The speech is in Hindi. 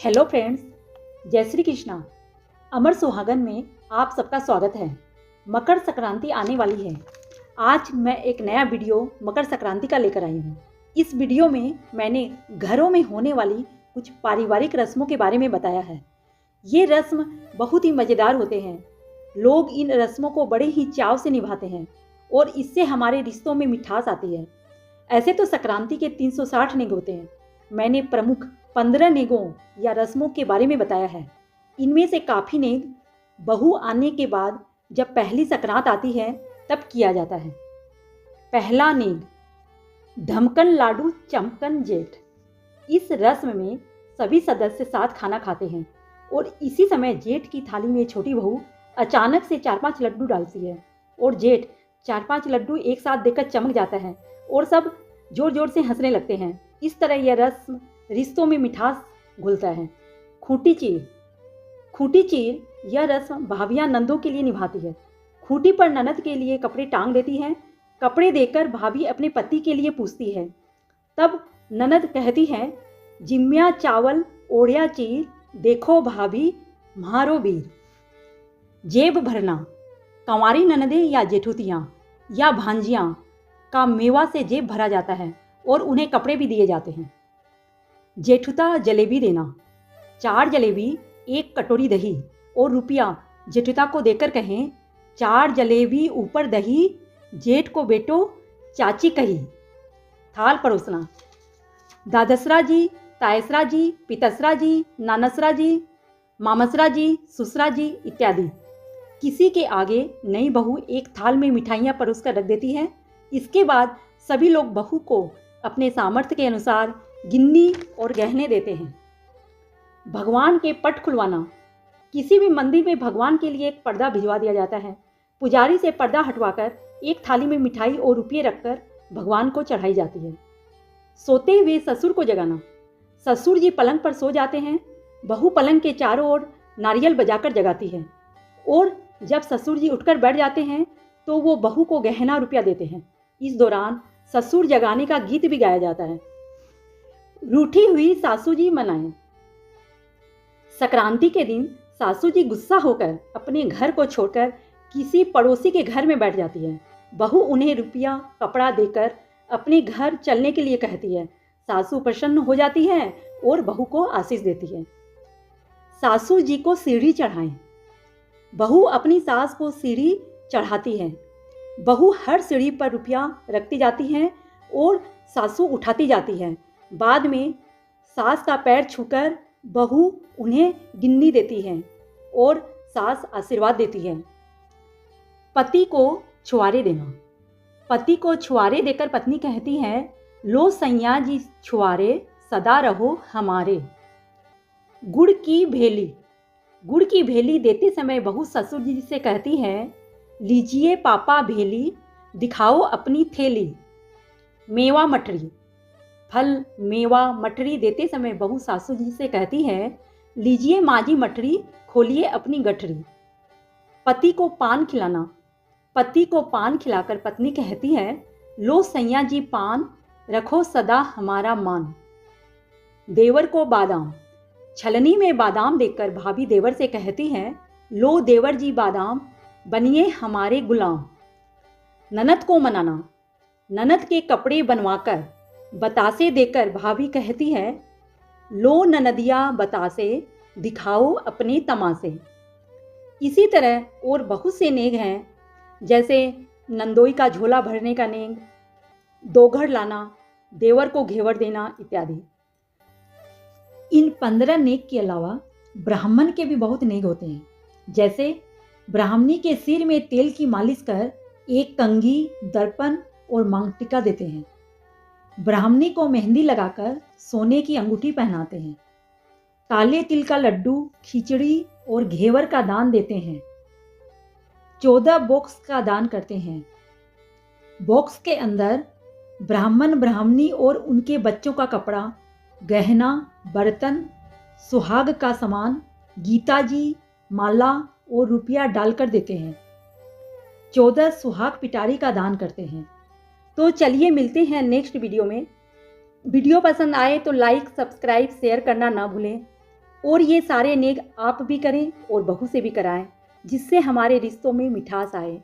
हेलो फ्रेंड्स, जय श्री कृष्णा। अमर सुहागन में आप सबका स्वागत है। मकर संक्रांति आने वाली है। आज मैं एक नया वीडियो मकर संक्रांति का लेकर आई हूँ। इस वीडियो में मैंने घरों में होने वाली कुछ पारिवारिक रस्मों के बारे में बताया है। ये रस्म बहुत ही मज़ेदार होते हैं। लोग इन रस्मों को बड़े ही चाव से निभाते हैं और इससे हमारे रिश्तों में मिठास आती है। ऐसे तो संक्रांति के 360 नेग होते हैं। मैंने प्रमुख 15 नेगों या रस्मों के बारे में बताया है। इनमें से काफ़ी नेग बहू आने के बाद जब पहली संक्रांत आती है तब किया जाता है। पहला नेग, ढमकन लाडू चमकन जेठ। इस रस्म में सभी सदस्य साथ खाना खाते हैं और इसी समय जेठ की थाली में छोटी बहू अचानक से 4-5 लड्डू डालती है और जेठ 4-5 लड्डू एक साथ देकर चमक जाता है और सब जोर जोर से हंसने लगते हैं। इस तरह यह रस्म रिश्तों में मिठास घुलता है। खूंटी चीर। खूंटी चीर यह रस्म भाभियाँ नंदों के लिए निभाती है। खूंटी पर ननद के लिए कपड़े टांग देती है। कपड़े देकर भाभी अपने पति के लिए पूछती है। तब ननद कहती है, जिम्या चावल ओढ़िया चीर, देखो भाभी म्हारो वीर। जेब भरना। कंवारी ननदें या जेठुतियाँ या भांजियाँ का मेवा से जेब भरा जाता है और उन्हें कपड़े भी दिए जाते हैं। जेठुता जलेबी देना। 4 जलेबी, 1 कटोरी दही और रुपया जेठुता को देकर कहें, 4 जलेबी ऊपर दही, जेठ को बेटो चाची कही। थाल परोसना। दादसरा जी, तायसरा जी, पितसरा जी, नानसरा जी, मामसरा जी, सुसरा जी इत्यादि। किसी के आगे नई बहू एक थाल में मिठाइयाँ परोस कर रख देती है। इसके बाद सभी लोग बहू को अपने सामर्थ्य के अनुसार गिन्नी और गहने देते हैं। भगवान के पट खुलवाना। किसी भी मंदिर में भगवान के लिए एक पर्दा भिजवा दिया जाता है। पुजारी से पर्दा हटवाकर एक थाली में मिठाई और रुपये रखकर भगवान को चढ़ाई जाती है। सोते हुए ससुर को जगाना। ससुर जी पलंग पर सो जाते हैं। बहू पलंग के चारों ओर नारियल बजाकर जगाती है और जब ससुर जी उठकर बैठ जाते हैं तो वो बहू को गहना रुपया देते हैं। इस दौरान ससुर जगाने का गीत भी गाया जाता है। रूठी हुई सासू जी मनाएं। संक्रांति के दिन सासू जी गुस्सा होकर अपने घर को छोड़कर किसी पड़ोसी के घर में बैठ जाती है। बहू उन्हें रुपया कपड़ा देकर अपने घर चलने के लिए कहती है। सासू प्रसन्न हो जाती है और बहू को आशीष देती है। सासू जी को सीढ़ी चढ़ाएं। बहू अपनी सास को सीढ़ी चढ़ाती है। बहू हर सीढ़ी पर रुपया रखती जाती है और सासू उठाती जाती है। बाद में सास का पैर छूकर बहू उन्हें गिन्नी देती है और सास आशीर्वाद देती है। पति को छुआरे देना। पति को छुआरे देकर पत्नी कहती है, लो सैया जी छुआरे, सदा रहो हमारे। गुड़ की भेली। गुड़ की भेली देते समय बहू ससुर जी से कहती है, लीजिए पापा भेली, दिखाओ अपनी थैली। मेवा मठरी। फल मेवा मठरी देते समय बहू सासू जी से कहती है, लीजिए माँ जी मठरी, खोलिए अपनी गठरी। पति को पान खिलाना। पति को पान खिलाकर पत्नी कहती है, लो सैया जी पान, रखो सदा हमारा मान। देवर को बादाम। छलनी में बादाम देखकर भाभी देवर से कहती है, लो देवर जी बादाम, बनिए हमारे गुलाम। ननद को मनाना। ननद के कपड़े बनवाकर बतासे देकर भाभी कहती है, लो ननदिया बतासे, दिखाओ अपने तमासे। इसी तरह और बहुत से नेग हैं, जैसे नंदोई का झोला भरने का नेग, दोघड़ लाना, देवर को घेवर देना इत्यादि। इन 15 नेग के अलावा ब्राह्मण के भी बहुत नेग होते हैं। जैसे ब्राह्मणी के सिर में तेल की मालिश कर एक कंघी, दर्पण और मांग टीका देते हैं। ब्राह्मणी को मेहंदी लगाकर सोने की अंगूठी पहनाते हैं। काले तिल का लड्डू, खिचड़ी और घेवर का दान देते हैं। 14 बॉक्स का दान करते हैं। बॉक्स के अंदर ब्राह्मण ब्राह्मणी और उनके बच्चों का कपड़ा, गहना, बर्तन, सुहाग का सामान, गीता जी, माला और रुपया डालकर देते हैं। 14 सुहाग पिटारी का दान करते हैं। तो चलिए मिलते हैं नेक्स्ट वीडियो में। वीडियो पसंद आए तो लाइक, सब्सक्राइब, शेयर करना ना भूलें। और ये सारे नेक आप भी करें और बहू से भी कराएं, जिससे हमारे रिश्तों में मिठास आए।